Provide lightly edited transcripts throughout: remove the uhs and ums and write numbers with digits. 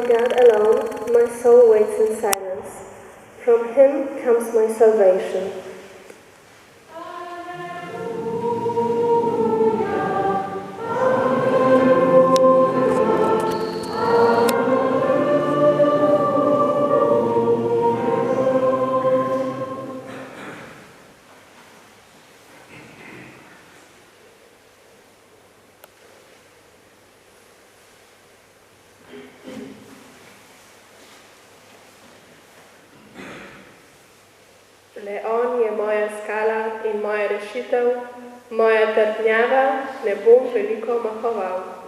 God alone, my soul waits in silence. From him comes my salvation. Le on je moja skala in moja rešitev, moja trdnjava, ne bom veliko mahoval.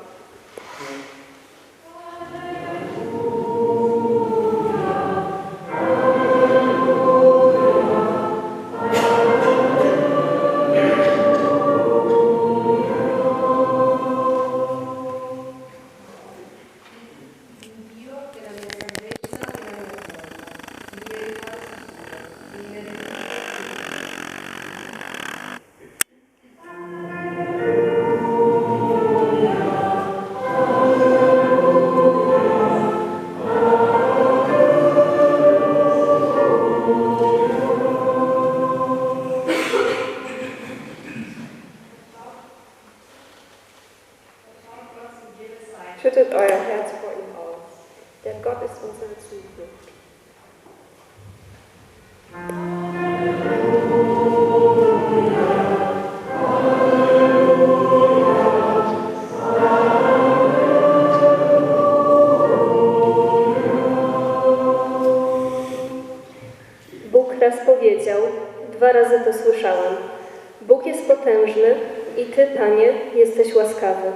Schüttet euer Herz vor ihm aus, denn Gott ist unsere Zuflucht. Bóg raz powiedział, 2 razy to słyszałem: Bóg jest potężny i Ty, Panie, jesteś łaskawy.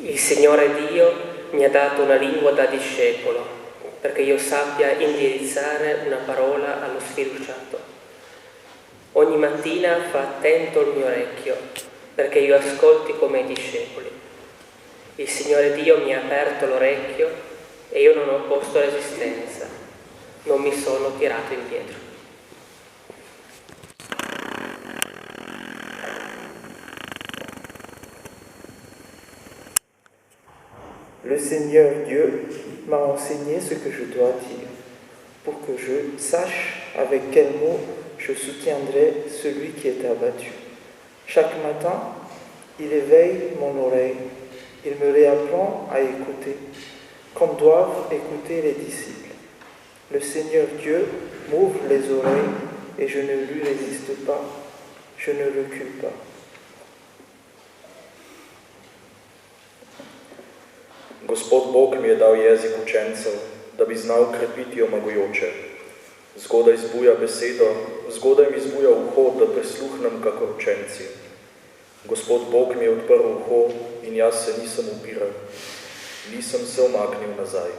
Il Signore Dio mi ha dato una lingua da discepolo, perché io sappia indirizzare una parola allo sfiduciato. Ogni mattina fa attento il mio orecchio, perché io ascolti come i discepoli. Il Signore Dio mi ha aperto l'orecchio e io non ho posto resistenza, non mi sono tirato indietro. Le Seigneur Dieu m'a enseigné ce que je dois dire, pour que je sache avec quel mot je soutiendrai celui qui est abattu. Chaque matin, il éveille mon oreille, il me réapprend à écouter, comme doivent écouter les disciples. Le Seigneur Dieu m'ouvre les oreilles et je ne lui résiste pas, je ne recule pas. Gospod Bog mi je dal jezik učencev, da bi znal krepiti omagujoče. Zgodaj zbuja besedo, zgodaj mi zbuja uho, da presluhnem kakor učenci. Gospod Bog mi je odprl uho in jaz se nisem upiral, nisem se omaknil nazaj.